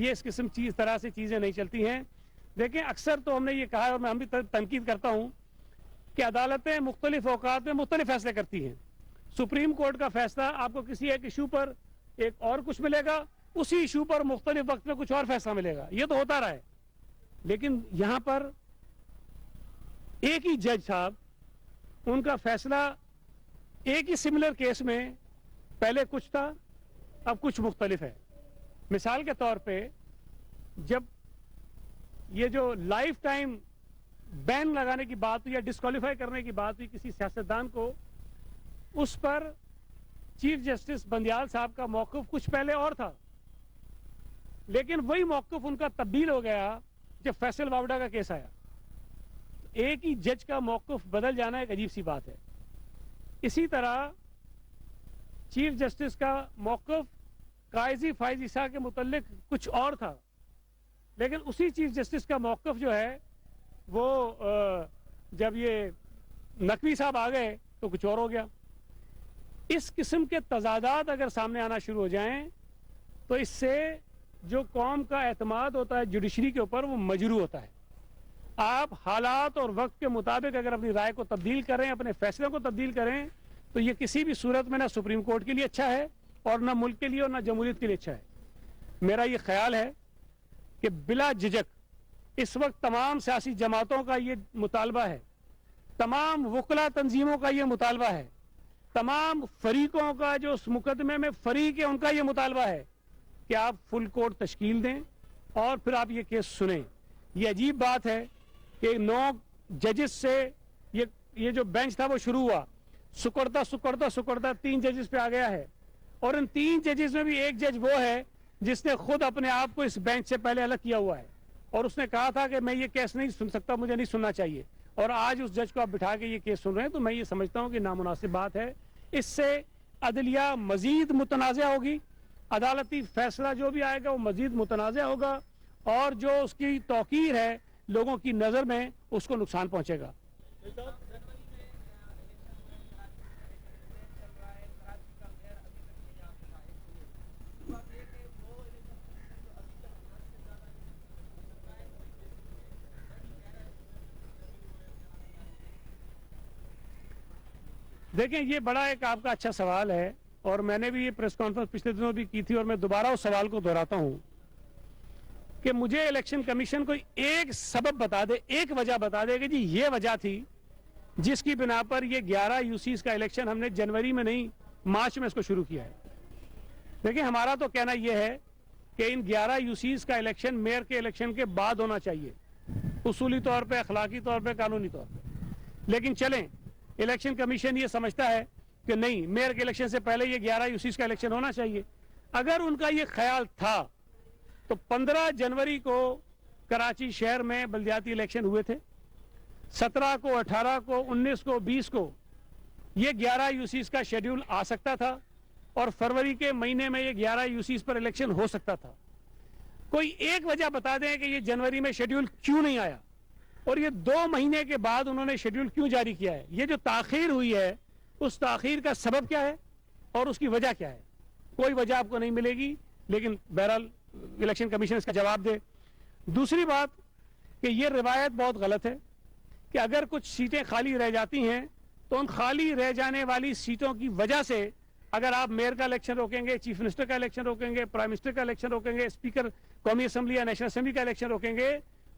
ये इस किस्म तरह से चीजें नहीं चलती हैं। देखें, अक्सर तो हमने ये कहा और मैं हम भी तनकीद करता हूं कि अदालतें मुख्तलिफ औकात में मुख्तलिफ फैसले करती हैं। सुप्रीम कोर्ट का फैसला आपको किसी एक इशू पर एक और कुछ मिलेगा, उसी इशू पर मुख्तलिफ वक्त में कुछ और फैसला मिलेगा, ये तो होता रहा है। लेकिन यहां पर एक ही जज साहब, उनका फैसला एक ही सिमिलर केस में पहले कुछ था, अब कुछ मुख्तलिफ है। मिसाल के तौर पे जब ये जो लाइफ टाइम बैन लगाने की बात हुई या डिस्क्वालीफाई करने की बात हुई किसी सियासतदान को, उस पर चीफ जस्टिस बंदियाल साहब का मौक़िफ़ कुछ पहले और था, लेकिन वही मौक़िफ़ उनका तब्दील हो गया जब फैसल वावडा का केस आया। एक ही जज का मौक़िफ़ बदल जाना एक अजीब सी बात है। इसी तरह चीफ जस्टिस का मौक़िफ़ काजी फाइज ईसा के मुतल्लिक कुछ और था, लेकिन उसी चीफ जस्टिस का मौक़िफ़ जो है वो जब ये नकवी साहब आ गए तो कुछ और हो गया। इस किस्म के तजादात अगर सामने आना शुरू हो जाएं तो इससे जो कौम का एतमाद होता है जुडिशरी के ऊपर, वो मजरू होता है। आप हालात और वक्त के मुताबिक अगर अपनी राय को तब्दील करें, अपने फैसलों को तब्दील करें, तो ये किसी भी सूरत में ना सुप्रीम कोर्ट के लिए अच्छा है और ना मुल्क के लिए और ना जमहूरियत के लिए अच्छा है। मेरा ये ख्याल है कि बिला झिझक इस वक्त तमाम सियासी जमातों का ये मुतालबा है, तमाम वकला तंजीमों का ये मुतालबा है, तमाम फरीकों का जो उस मुकदमे में फरीक है उनका ये मुतालबा है कि आप फुल कोर्ट तश्कील दें और फिर आप ये केस सुनें। ये अजीब बात है कि 9 जजेस से ये जो बेंच था वो शुरू हुआ, सुकड़ता 3 जजेस पे आ गया है, और इन 3 जजेस में भी एक जज वो है जिसने खुद अपने आप को इस बेंच से पहले अलग किया हुआ है और उसने कहा था कि मैं ये केस नहीं सुन सकता, मुझे नहीं सुनना चाहिए, और आज उस जज को आप बिठा के ये केस सुन रहे हैं। तो मैं ये समझता हूं कि नामुनासिब बात है। इससे अदलिया मजीद मुतनाज़ा होगी, अदालती फैसला जो भी आएगा वो मजीद मुतनाज़ा होगा, और जो उसकी तौकीर है लोगों की नजर में उसको नुकसान पहुंचेगा। देखें, ये बड़ा एक आपका अच्छा सवाल है और मैंने भी ये प्रेस कॉन्फ्रेंस पिछले दिनों भी की थी और मैं दोबारा उस सवाल को दोहराता हूं कि मुझे इलेक्शन कमीशन को एक सबब बता दे, एक वजह बता दे कि जी ये वजह थी जिसकी बिना पर ये 11 यूसीज का इलेक्शन हमने जनवरी में नहीं मार्च में इसको शुरू किया है। देखिए, हमारा तो कहना यह है कि इन 11 यूसीज का इलेक्शन मेयर के इलेक्शन के बाद होना चाहिए, उसूली तौर पर, अखलाकी तौर पर, कानूनी तौर पर। लेकिन चलें, इलेक्शन कमीशन ये समझता है कि नहीं, मेयर के इलेक्शन से पहले ये 11 यूसीज का इलेक्शन होना चाहिए। अगर उनका ये ख्याल था तो 15 जनवरी को कराची शहर में बल्दियाती इलेक्शन हुए थे, 17 को, 18 को, 19 को, 20 को ये 11 यूसीज का शेड्यूल आ सकता था और फरवरी के महीने में ये 11 यूसीज पर इलेक्शन हो सकता था। कोई एक वजह बता दें कि ये जनवरी में शेड्यूल क्यों नहीं आया और ये 2 महीने के बाद उन्होंने शेड्यूल क्यों जारी किया है। ये जो ताखीर हुई है, उस ताखीर का सबब क्या है और उसकी वजह क्या है? कोई वजह आपको नहीं मिलेगी, लेकिन बहरहाल इलेक्शन कमीशन इसका जवाब दे। दूसरी बात कि ये रिवायत बहुत गलत है कि अगर कुछ सीटें खाली रह जाती हैं तो उन खाली रह जाने वाली सीटों की वजह से अगर आप मेयर का इलेक्शन रोकेंगे, चीफ मिनिस्टर का इलेक्शन रोकेंगे, प्राइम मिनिस्टर का इलेक्शन रोकेंगे, स्पीकर कौमी असम्बली या नेशनल असम्बली का इलेक्शन रोकेंगे,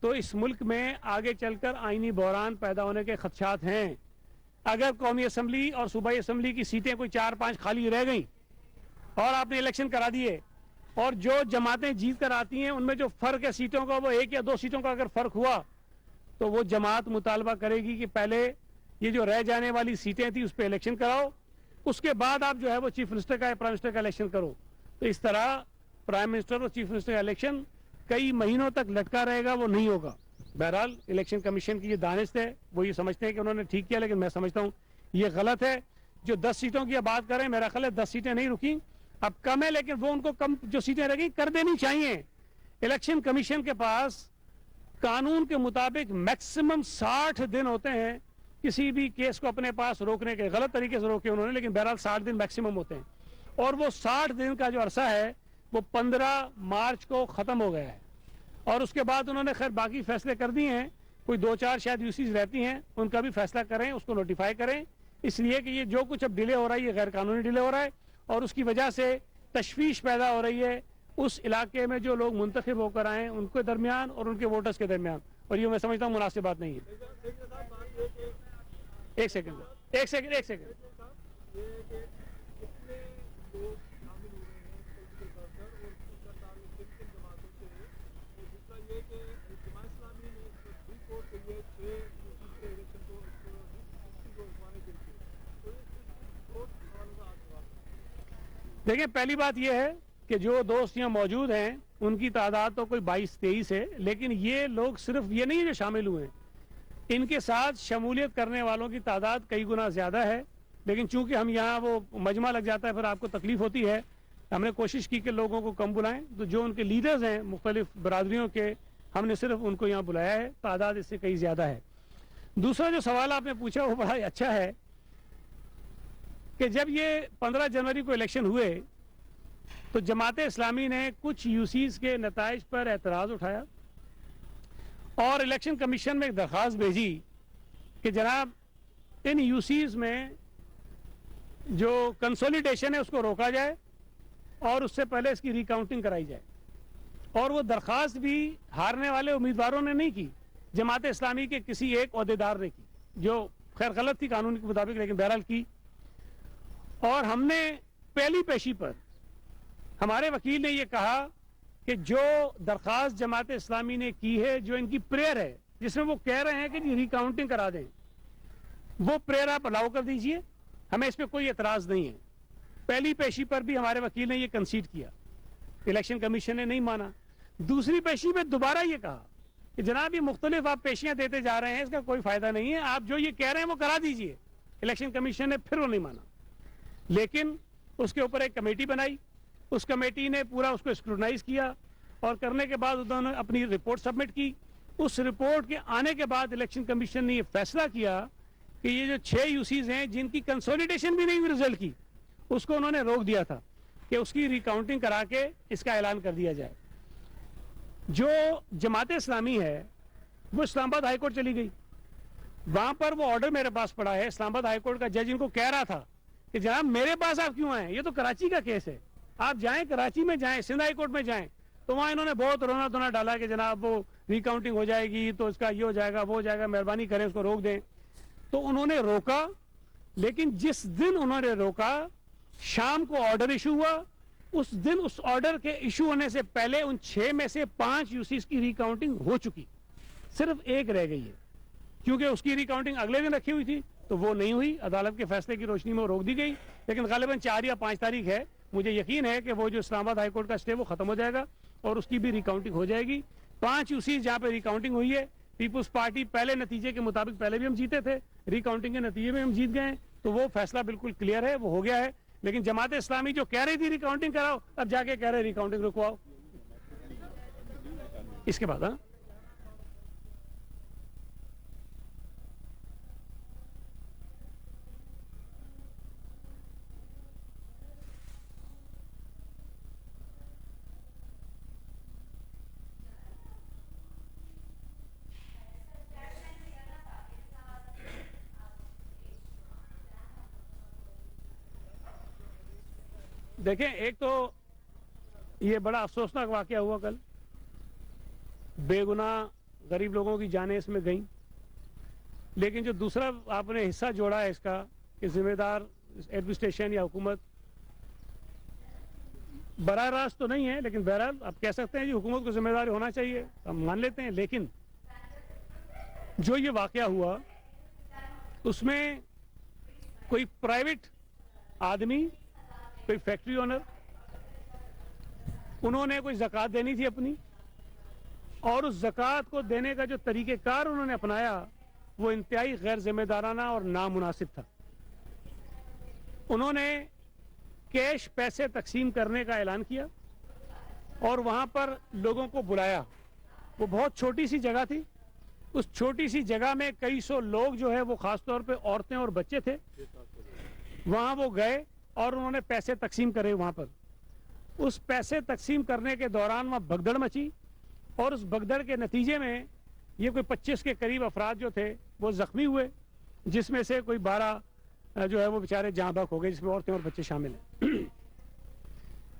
तो इस मुल्क में आगे चलकर आईनी बहरान पैदा होने के खदशात हैं। अगर कौमी असम्बली और सूबाई असम्बली की सीटें कोई 4-5 खाली रह गई और आपने इलेक्शन करा दिए और जो जमातें जीत कर आती हैं उनमें जो फर्क है सीटों का, वो 1 या 2 सीटों का अगर फर्क हुआ तो वो जमात मुतालबा करेगी कि पहले ये जो रह जाने वाली सीटें थी उस पर इलेक्शन कराओ, उसके बाद आप जो है वो चीफ मिनिस्टर का या प्राइम मिनिस्टर का इलेक्शन करो। तो इस तरह प्राइम मिनिस्टर और चीफ मिनिस्टर का इलेक्शन कई महीनों तक लटका रहेगा, वो नहीं होगा। बहरहाल इलेक्शन कमीशन की ये दानिश है, वो ये समझते हैं कि उन्होंने ठीक किया, लेकिन मैं समझता हूँ ये गलत है। जो 10 सीटों की बात करें, मेरा ख्याल है 10 सीटें नहीं रुकी, अब कम है, लेकिन वो उनको कम जो सीटें रही कर देनी चाहिए। इलेक्शन कमीशन के पास कानून के मुताबिक मैक्सिमम 60 दिन होते हैं किसी भी केस को अपने पास रोकने के। गलत तरीके से रोके उन्होंने, लेकिन बहरहाल 60 दिन मैक्सिमम होते हैं और वो 60 दिन का जो अरसा है वो 15 मार्च को ख़त्म हो गया है और उसके बाद उन्होंने खैर बाकी फैसले कर दिए हैं। कोई 2-4 शायद यूसीज रहती हैं, उनका भी फैसला करें, उसको नोटिफाई करें, इसलिए कि ये जो कुछ अब डिले हो रहा है ये गैर कानूनी डिले हो रहा है और उसकी वजह से तशवीश पैदा हो रही है उस इलाके में जो लोग मुंतखब होकर आए उनके दरमियान और उनके वोटर्स के दरमियान, और ये मैं समझता हूँ मुनासिब बात नहीं है। एक सेकंड देखिए, पहली बात यह है कि जो दोस्त यहाँ मौजूद हैं उनकी तादाद तो कोई 22-23 है, लेकिन ये लोग सिर्फ ये नहीं है जो शामिल हुए हैं, इनके साथ शमूलियत करने वालों की तादाद कई गुना ज्यादा है। लेकिन चूंकि हम यहाँ वो मजमा लग जाता है, फिर आपको तकलीफ होती है, हमने कोशिश की कि लोगों को कम बुलाएं, तो जो उनके लीडर्स हैं मुख्तलिफ बरादरियों के, हमने सिर्फ उनको यहाँ बुलाया है, तादाद इससे कई ज्यादा है। दूसरा जो सवाल आपने पूछा वो बड़ा अच्छा है कि जब ये 15 जनवरी को इलेक्शन हुए तो जमाते इस्लामी ने कुछ यूसीज के नताइज पर एतराज उठाया और इलेक्शन कमीशन में एक दरख्वास्त भेजी कि जनाब इन यूसीज में जो कंसोलिडेशन है उसको रोका जाए और उससे पहले इसकी रिकाउंटिंग कराई जाए। और वो दरख्वास्त भी हारने वाले उम्मीदवारों ने नहीं की, जमाते इस्लामी के किसी एक ओहदेदार ने की, जो खैर गलत थी कानून के मुताबिक, लेकिन बहरहाल की। और हमने पहली पेशी पर हमारे वकील ने यह कहा कि जो दरख्वास्त जमात इस्लामी ने की है, जो इनकी प्रेयर है जिसमें वो कह रहे हैं कि रिकाउंटिंग करा दें, वो प्रेयर आप अलाउ कर दीजिए, हमें इस पर कोई एतराज नहीं है। पहली पेशी पर भी हमारे वकील ने यह कंसीड किया, इलेक्शन कमीशन ने नहीं माना। दूसरी पेशी में दोबारा ये कहा कि जनाब ये मुख्तलिफ आप पेशियां देते जा रहे हैं, इसका कोई फायदा नहीं है, आप जो ये कह रहे हैं वो करा दीजिए। इलेक्शन कमीशन ने फिर वो नहीं माना, लेकिन उसके ऊपर एक कमेटी बनाई, उस कमेटी ने पूरा उसको स्क्रूटनाइज किया और करने के बाद उन्होंने अपनी रिपोर्ट सबमिट की। उस रिपोर्ट के आने के बाद इलेक्शन कमीशन ने यह फैसला किया कि ये जो 6 यूसीज हैं जिनकी कंसोलिडेशन भी नहीं हुई रिजल्ट की, उसको उन्होंने रोक दिया था कि उसकी रिकाउंटिंग करा के इसका ऐलान कर दिया जाए। जो जमात इस्लामी है वो इस्लामाबाद हाईकोर्ट चली गई, वहां पर वो ऑर्डर मेरे पास पड़ा है। इस्लामाबाद हाईकोर्ट का जज इनको कह रहा था कि जनाब मेरे पास आप क्यों आए, ये तो कराची का केस है, आप जाएं कराची में जाएं, सिंध हाई कोर्ट में जाएं। तो वहां इन्होंने बहुत रोना धोना डाला कि जनाब वो रिकाउंटिंग हो जाएगी तो इसका ये हो जाएगा वो हो जाएगा, मेहरबानी करें उसको रोक दें। तो उन्होंने रोका, लेकिन जिस दिन उन्होंने रोका शाम को ऑर्डर इशू हुआ, उस दिन उस ऑर्डर के इशू होने से पहले उन 6 में से 5 यूसीज की रिकाउंटिंग हो चुकी, सिर्फ एक रह गई है, क्योंकि उसकी रिकाउंटिंग अगले दिन रखी हुई थी तो वो नहीं हुई। अदालत के फैसले की रोशनी में वो रोक दी गई, लेकिन गालिबन 4 या 5 तारीख है, मुझे यकीन है कि वो जो इस्लामाबाद हाईकोर्ट का स्टे वो खत्म हो जाएगा और उसकी भी रिकाउंटिंग हो जाएगी। 5 यूसीज जहां पे रिकाउंटिंग हुई है, पीपुल्स पार्टी पहले नतीजे के मुताबिक पहले भी हम जीते थे, रिकाउंटिंग के नतीजे में हम जीत गए, तो वो फैसला बिल्कुल क्लियर है, वो हो गया है। लेकिन जमात इस्लामी जो कह रही थी रिकाउंटिंग कराओ, अब जाके कह रहे रिकाउंटिंग रुकवाओ। इसके बाद हाँ देखें, एक तो ये बड़ा अफसोसनाक वाकया हुआ कल, बेगुनाह गरीब लोगों की जानें इसमें गईं। लेकिन जो दूसरा आपने हिस्सा जोड़ा है इसका कि जिम्मेदार एडमिनिस्ट्रेशन या हुकूमत, बराह रास्त तो नहीं है, लेकिन बहरहाल आप कह सकते हैं कि हुकूमत को जिम्मेदार होना चाहिए, हम मान लेते हैं। लेकिन जो ये वाकया हुआ उसमें कोई प्राइवेट आदमी, कोई फैक्ट्री ओनर, उन्होंने कोई ज़कात देनी थी अपनी, और उस ज़कात को देने का जो तरीक़ेकार उन्होंने अपनाया वो इंतहाई गैर जिम्मेदाराना और नामुनासिब था। उन्होंने कैश पैसे तकसीम करने का ऐलान किया और वहां पर लोगों को बुलाया। वो बहुत छोटी सी जगह थी, उस छोटी सी जगह में कई सौ लोग जो है वो खासतौर पे औरतें और बच्चे थे, वहां वो गए और उन्होंने पैसे तकसीम करे वहां पर। उस पैसे तकसीम करने के दौरान वहाँ भगदड़ मची और उस भगदड़ के नतीजे में ये कोई 25 के करीब अफराद जो थे वो जख्मी हुए, जिसमें से कोई 12 जो है वो बेचारे जहाँ बहक हो गए, जिसमें औरतें और बच्चे शामिल हैं।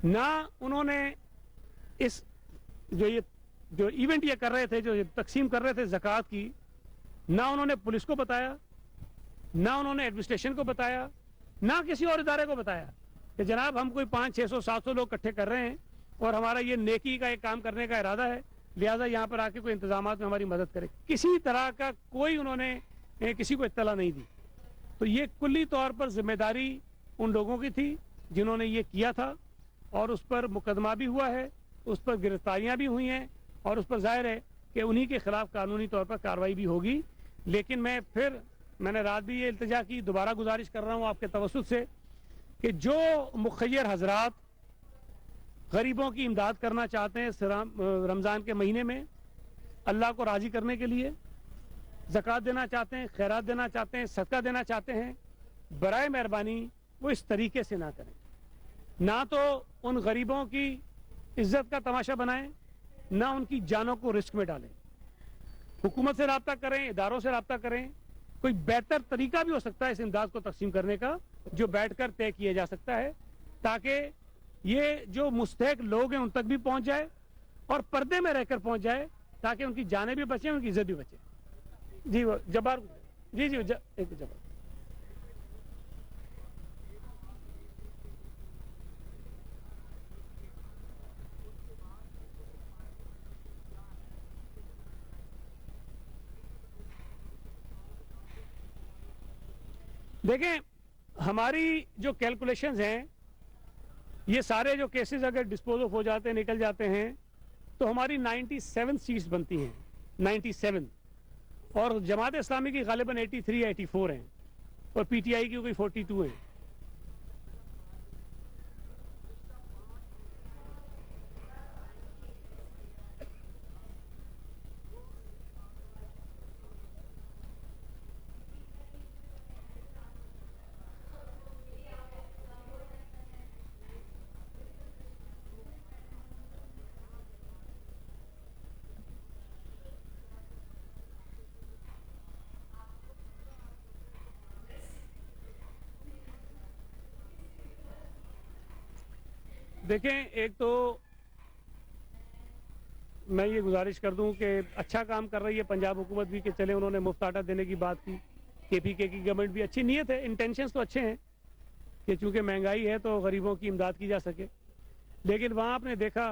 ना उन्होंने इस जो इवेंट ये कर रहे थे, जो तकसीम कर रहे थे ज़कात की, ना उन्होंने पुलिस को बताया, ना उन्होंने एडमिनिस्ट्रेशन को बताया, ना किसी और इदारे को बताया कि जनाब हम कोई 500, 600, 700 लोग इकट्ठे कर रहे हैं और हमारा ये नेकी का एक काम करने का इरादा है, लिहाजा यहाँ पर आके कोई इंतजामात में हमारी मदद करे। किसी तरह का कोई उन्होंने किसी को इत्तला नहीं दी। तो ये कुल्ली तौर पर जिम्मेदारी उन लोगों की थी जिन्होंने ये किया था, और उस पर मुकदमा भी हुआ है, उस पर गिरफ्तारियां भी हुई हैं, और उस पर जाहिर है कि उन्हीं के खिलाफ कानूनी तौर पर कार्रवाई भी होगी। लेकिन मैंने रात भी ये इल्तिजा की, दोबारा गुजारिश कर रहा हूँ आपके तवस्सुत से कि जो मुखय्यर हजरात गरीबों की इमदाद करना चाहते हैं रमज़ान के महीने में, अल्लाह को राज़ी करने के लिए ज़कात देना चाहते हैं, खैरात देना चाहते हैं, सदका देना चाहते हैं, बराए मेहरबानी वो इस तरीके से ना करें। ना तो उन गरीबों की इज्जत का तमाशा बनाएं, ना उनकी जानों को रिस्क में डालें। हुकूमत से रब्ता करें, इदारों से रब्ता करें। कोई बेहतर तरीका भी हो सकता है इस इमदाद को तकसीम करने का, जो बैठकर तय किया जा सकता है, ताकि ये जो मुस्तहिक लोग हैं उन तक भी पहुंच जाए और पर्दे में रहकर पहुंच जाए, ताकि उनकी जानें भी बचें, उनकी इज्जत भी बचे। जी वो जब्बार जी जी एक जब्बार। देखें, हमारी जो कैलकुलेशंस हैं, ये सारे जो केसेस अगर डिस्पोज ऑफ हो जाते हैं, निकल जाते हैं, तो हमारी 97 सीट्स बनती हैं, 97, और जमात इस्लामी की गालिबन 83 या 84 हैं, और पीटीआई की कोई 42 हैं। देखें, एक तो मैं ये गुजारिश कर दूं कि अच्छा काम कर रही है पंजाब हुकूमत भी, कि चले उन्होंने मुफ्त आटा देने की बात की, केपीके की गवर्नमेंट भी अच्छी नीयत है, इंटेंशंस तो अच्छे हैं कि चूंकि महंगाई है तो गरीबों की इमदाद की जा सके। लेकिन वहाँ आपने देखा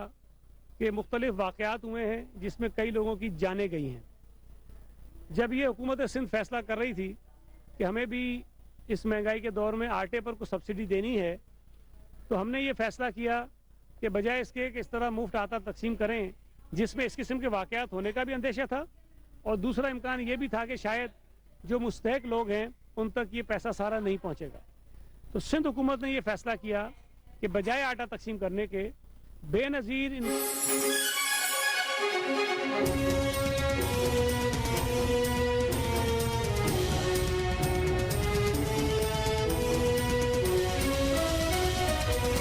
कि मुख्तलिफ वाक़यात हुए हैं जिसमें कई लोगों की जानें गई हैं। जब ये हुकूमत सिंध फैसला कर रही थी कि हमें भी इस महंगाई के दौर में आटे पर कुछ सब्सिडी देनी है, तो हमने ये फैसला किया कि बजाय इसके कि इस तरह मुफ्त आटा तकसीम करें जिसमें इस किस्म के वाक़यात होने का भी अंदेशा था, और दूसरा इम्कान ये भी था कि शायद जो मुस्तहिक लोग हैं उन तक ये पैसा सारा नहीं पहुँचेगा। तो सिंध हुकूमत ने ये फैसला किया कि बजाय आटा तकसीम करने के बेनज़ीर